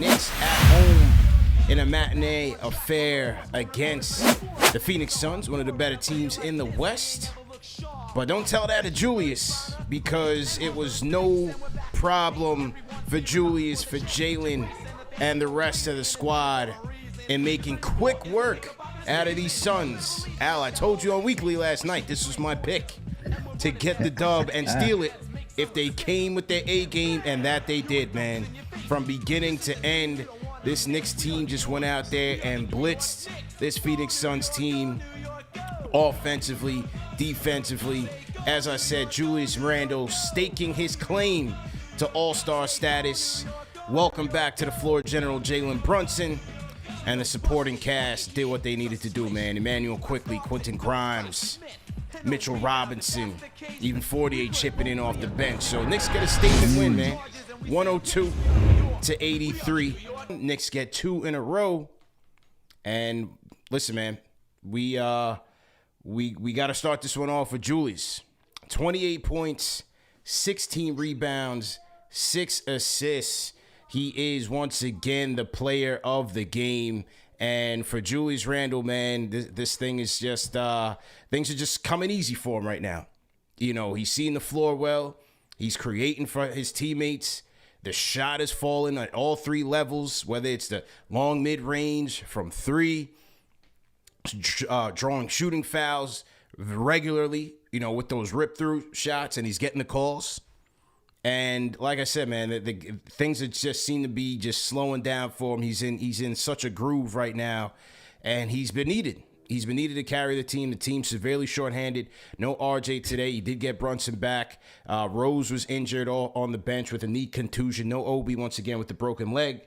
Knicks at home in a matinee affair against the Phoenix Suns, one of the better teams in the West. But don't tell that to Julius, because it was no problem for Julius, for Jalen, and the rest of the squad in making quick work out of these Suns. Al, I told you on Weekly last night, this was my pick to get the dub and steal it if they came with their A game, and that they did, man. From beginning to end, this Knicks team just went out there and blitzed this Phoenix Suns team offensively, defensively. As I said, Julius Randle staking his claim to all-star status. Welcome back to the floor, General Jalen Brunson. And the supporting cast did what they needed to do, man. Emmanuel Quickly, Quentin Grimes, Mitchell Robinson, even Fournier chipping in off the bench. So Knicks get a statement win, man. 102-83. Knicks get 2 in a row. And listen, man, we got to start this one off with Julius. 28 points, 16 rebounds, 6 assists. He is once again the player of the game. And for Julius Randle, man, this thing is just, things are just coming easy for him right now. You know, he's seeing the floor well. He's creating for his teammates. The shot is falling at all 3 levels, whether it's the long mid-range from 3, drawing shooting fouls regularly, you know, with those rip-through shots, and he's getting the calls. And like I said, man, the things that just seem to be just slowing down for him. He's in such a groove right now, and he's been needed. He's been needed to carry the team. The team's severely shorthanded. No RJ today. He did get Brunson back. Rose was injured on the bench with a knee contusion. No Obi once again with the broken leg.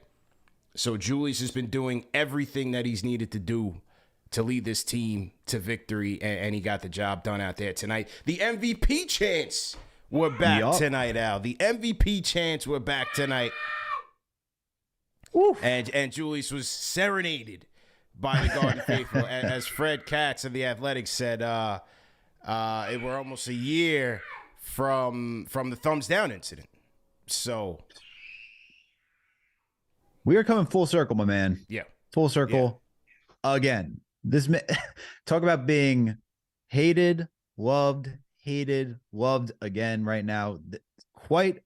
So Julius has been doing everything that he's needed to do to lead this team to victory, and he got the job done out there tonight. The MVP chance. We're back tonight, Al. The MVP chants were back tonight. And Julius was serenaded by the Garden Faithful. As Fred Katz of The Athletic said, it were almost a year from the thumbs down incident. So we are coming full circle, my man. Yeah. Full circle. Yeah. Again, talk about being hated, loved again right now. Quite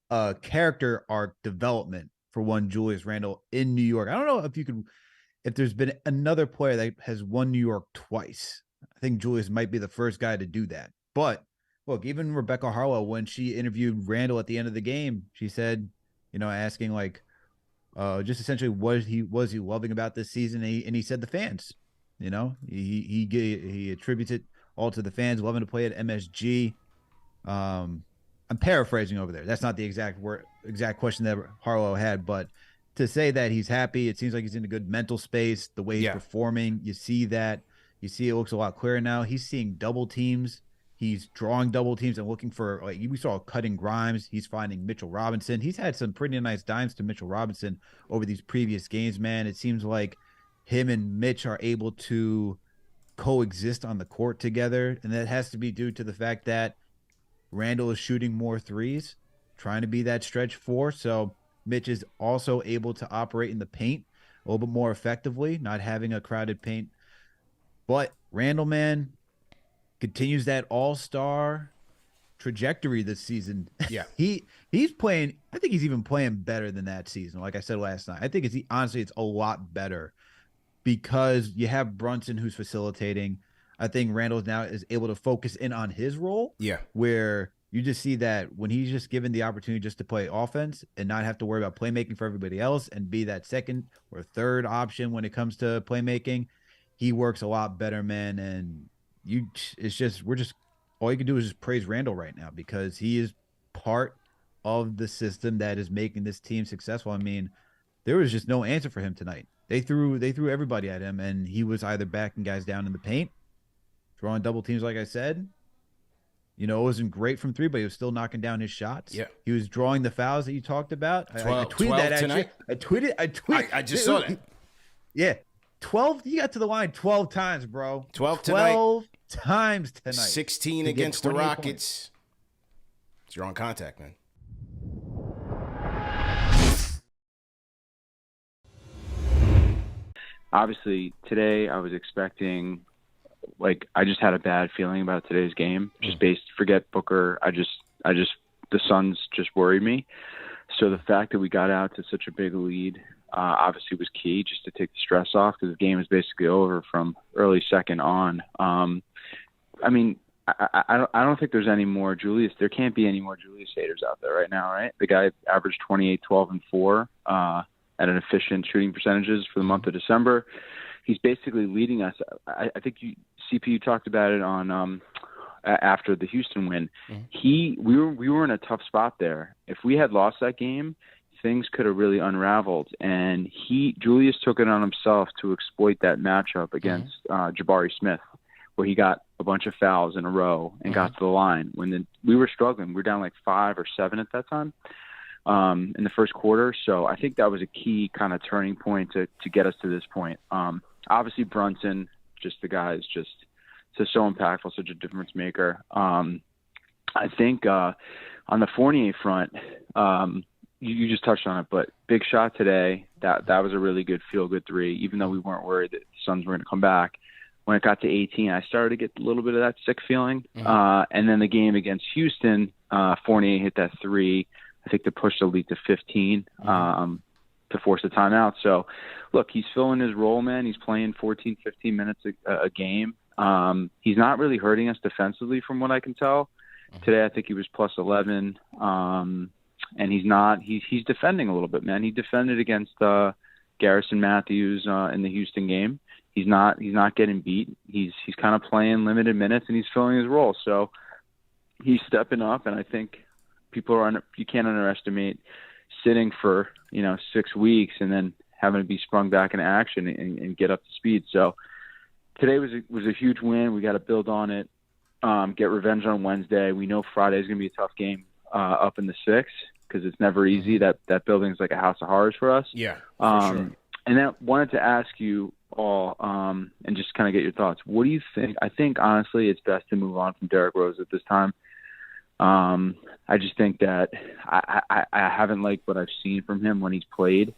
a character arc development for one Julius Randle in New York. I don't know if there's been another player that has won New York twice. I think Julius might be the first guy to do that. But look, even Rebecca Harlow, when she interviewed Randle at the end of the game, she said, you know, asking like, just essentially what he loving about this season, and he said the fans. You know, he attributes it all to the fans loving to play at MSG. I'm paraphrasing over there. That's not the exact question that Harlow had, but to say that he's happy, it seems like he's in a good mental space. The way he's performing, you see that. You see it looks a lot clearer now. He's seeing double teams. He's drawing double teams and looking for, like we saw, cutting Grimes. He's finding Mitchell Robinson. He's had some pretty nice dimes to Mitchell Robinson over these previous games, man. It seems like him and Mitch are able to coexist on the court together, and that has to be due to the fact that Randle is shooting more threes, trying to be that stretch 4. So Mitch is also able to operate in the paint a little bit more effectively, not having a crowded paint. But Randle, man, continues that all-star trajectory this season. Yeah. He's playing, I think he's even playing better than that season. Like I said last night, I think honestly it's a lot better, because you have Brunson who's facilitating. I think Randle now is able to focus in on his role. Yeah. Where you just see that when he's just given the opportunity just to play offense and not have to worry about playmaking for everybody else and be that second or third option when it comes to playmaking, he works a lot better, man. And all you can do is just praise Randle right now, because he is part of the system that is making this team successful. I mean, there was just no answer for him tonight. They threw everybody at him, and he was either backing guys down in the paint, drawing double teams, like I said. You know, it wasn't great from 3, but he was still knocking down his shots. Yeah. He was drawing the fouls that you talked about. 12, I tweeted that tonight. I tweeted. I just saw that. Yeah. 12. He got to the line 12 times, bro. 12 tonight. 12 times tonight. 16 against the Rockets. It's your own contact, man. obviously today I was expecting, like, I just had a bad feeling about today's game. Just forget Booker. The Suns just worried me. So the fact that we got out to such a big lead obviously was key, just to take the stress off, because the game was basically over from early second on. I mean, I don't think there's any more Julius. There can't be any more Julius haters out there right now, right? The guy averaged 28, 12, and 4 at an efficient shooting percentages for the month of December. He's basically leading us. I think CPU talked about it on after the Houston win. We were in a tough spot there. If we had lost that game, things could have really unraveled. And Julius took it on himself to exploit that matchup against Jabari Smith, where he got a bunch of fouls in a row and got to the line when we were struggling. We were down like 5 or 7 at that time in the first quarter. So I think that was a key kind of turning point to get us to this point. Obviously Brunson, just the guy is just so impactful, such a difference maker. I think on the Fournier front, you just touched on it, but big shot today. That was a really good feel-good 3, even though we weren't worried that the Suns were going to come back. When it got to 18, I started to get a little bit of that sick feeling. And then the game against Houston, Fournier hit that 3, I think, to push the lead to 15 to force a timeout. So, look, he's filling his role, man. He's playing 14, 15 minutes a game. He's not really hurting us defensively from what I can tell. Today I think he was plus 11. And he's defending a little bit, man. He defended against Garrison Matthews in the Houston game. He's not getting beat. He's kind of playing limited minutes, and he's filling his role. So he's stepping up, and I think you can't underestimate sitting for 6 weeks and then having to be sprung back into action and get up to speed. So today was a huge win. We got to build on it, get revenge on Wednesday. We know Friday is going to be a tough game up in the 6, because it's never easy. That building is like a house of horrors for us. Yeah, for sure. And then wanted to ask you all, and just kind of get your thoughts. What do you think? I think, honestly, it's best to move on from Derrick Rose at this time. I just think that I haven't liked what I've seen from him when he's played.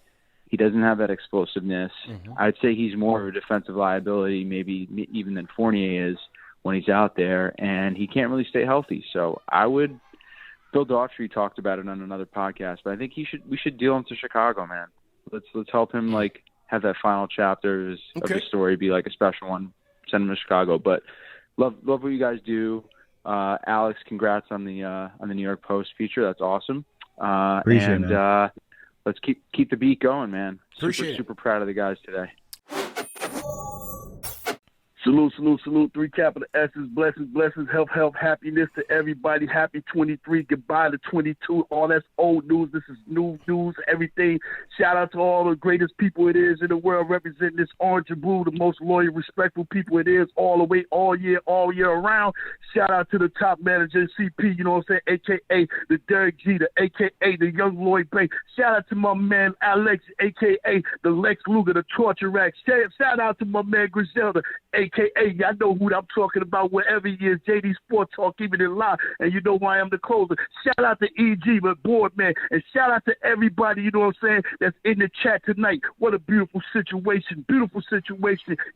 He doesn't have that explosiveness. I'd say he's more of a defensive liability, maybe even than Fournier is when he's out there, and he can't really stay healthy. So I would – Bill Daughtry talked about it on another podcast, but I think we should deal him to Chicago, man. Let's help him have that final chapter of his story be like a special one. Send him to Chicago. But love what you guys do. Alex, congrats on the New York Post feature. That's awesome. Appreciate it. Let's keep the beat going, man. Super proud of the guys today. Salute, 3 capital S's, blessings, health, happiness to everybody. Happy 23, goodbye to 22. All that's old news. This is new news, everything. Shout out to all the greatest people it is in the world representing this orange and blue, the most loyal, respectful people it is all the way, all year around. Shout out to the top manager, CP, you know what I'm saying, a.k.a. the Derek Jeter, a.k.a. the young Lloyd Banks. Shout out to my man Alex, a.k.a. the Lex Luger, the torture rack. Shout out to my man Griselda, a.k.a. y'all know who I'm talking about wherever he is, JD Sport Talk, keeping it live, and you know why I'm the closer. Shout out to EG, my board man, and shout out to everybody, you know what I'm saying, that's in the chat tonight. What a beautiful situation.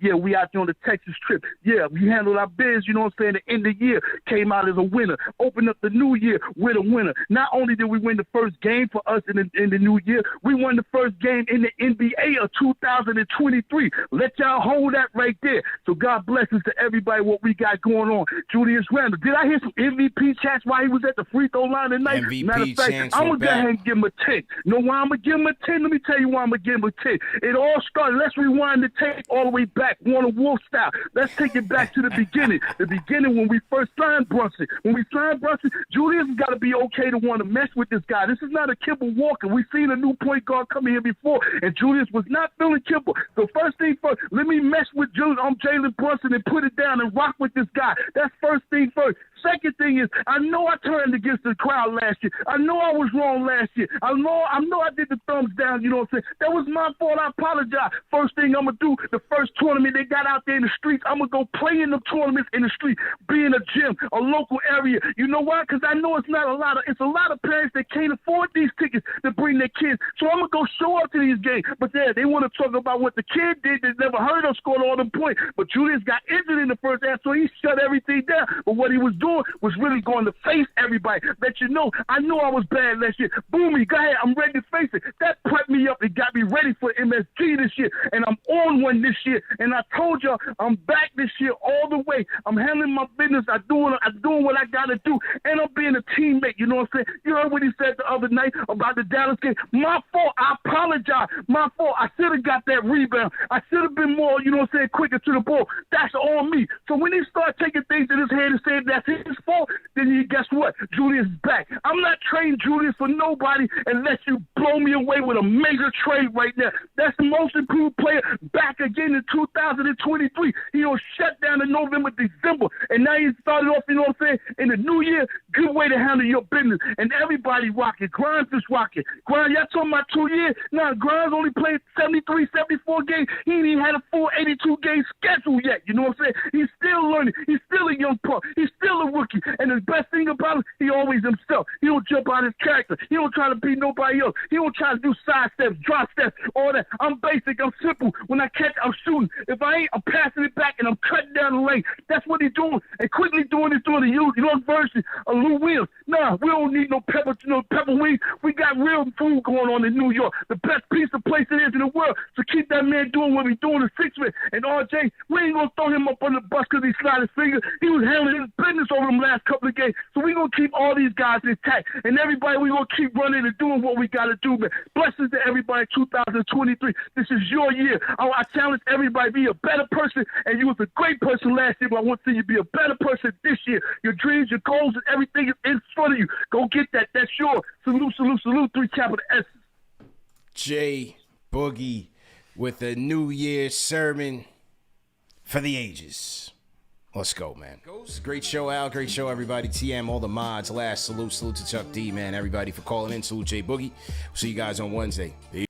Yeah, we out there on the Texas trip. Yeah, we handled our biz, you know what I'm saying, the end of the year came out as a winner. Opened up the new year with a winner. Not only did we win the first game for us in the new year, we won the first game in the NBA of 2023. Let y'all hold that right there. So God blessings to everybody what we got going on. Julius Randle. Did I hear some MVP chats while he was at the free throw line tonight? Matter of fact, I'm going to go ahead and give him a 10. You know why I'm going to give him a 10? Let me tell you why I'm going to give him a 10. It all started. Let's rewind the tape all the way back, Warner Wolf style. Let's take it back to the beginning. The beginning when we first signed Brunson. When we signed Brunson, Julius has got to be okay to want to mess with this guy. This is not a Kibble Walker. We've seen a new point guard come here before, and Julius was not feeling Kibble. So first thing first, let me mess with Jalen Brunson and put it down and rock with this guy. That's first thing first. second thing is, I know I turned against the crowd last year. I know I was wrong last year. I know I did the thumbs down, you know what I'm saying? That was my fault. I apologize. First thing I'm going to do, the first tournament they got out there in the streets, I'm going to go play in the tournaments in the street, be in a gym, a local area. You know why? Because I know it's a lot of parents that can't afford these tickets to bring their kids. So I'm going to go show up to these games. But yeah, they want to talk about what the kid did. They never heard of scored all them points. But Julius got injured in the first half, so he shut everything down. But what he was doing was really going to face everybody. Let you know, I knew I was bad last year. Boomy, go ahead. I'm ready to face it. That prepped me up. It got me ready for MSG this year. And I'm on one this year. And I told y'all, I'm back this year all the way. I'm handling my business. I'm doing what I got to do. And I'm being a teammate. You know what I'm saying? You heard what he said the other night about the Dallas game. My fault. I apologize. My fault. I should have got that rebound. I should have been more, you know what I'm saying, quicker to the ball. That's on me. So when he start taking things in his head and saying that's his fault, then guess what? Julius is back. I'm not trading Julius for nobody unless you blow me away with a major trade right now. That's the most improved player back again in 2023. He don't shut down in November, December. And now he started off, you know what I'm saying, in the new year. Good way to handle your business. And everybody rocking. Grimes is rocking. Grimes, y'all talking about 2 years? Now, Grimes only played 73, 74 games. He ain't even had a full 82-game schedule yet. You know what I'm saying? He's still learning. He's still a young pup. He's still a rookie. And the best thing about him, he always himself. He don't jump out his character. He don't try to be nobody else. He don't try to do side steps, drop steps, all that. I'm basic. I'm simple. When I catch, I'm shooting. If I ain't, I'm passing it back and I'm cutting down the lane. That's what he's doing. And quickly doing it through the young version of Lou Williams. Nah, we don't need no pepper wings. We got real food going on in New York. The best pizza place it is in the world. So keep that man doing what he's doing in six-man. And RJ, we ain't going to throw him up on the bus because he slid his finger. He was handling his business over them last couple of games. So we're going to keep all these guys intact. And everybody, we're going to keep running and doing what we got to do, man. Blessings to everybody in 2023. This is your year. I challenge everybody to be a better person. And you was a great person last year, but I want to see you be a better person this year. Your dreams, your goals, and everything is in front of you. Go get that. That's yours. Salute, salute, salute. 3 capital S. J Boogie with a New Year's sermon for the ages. Let's go, man. Great show, Al. Great show, everybody. TM, all the mods. Last salute to Chuck D, man. Everybody for calling in. Salute J Boogie. We'll see you guys on Wednesday. Peace.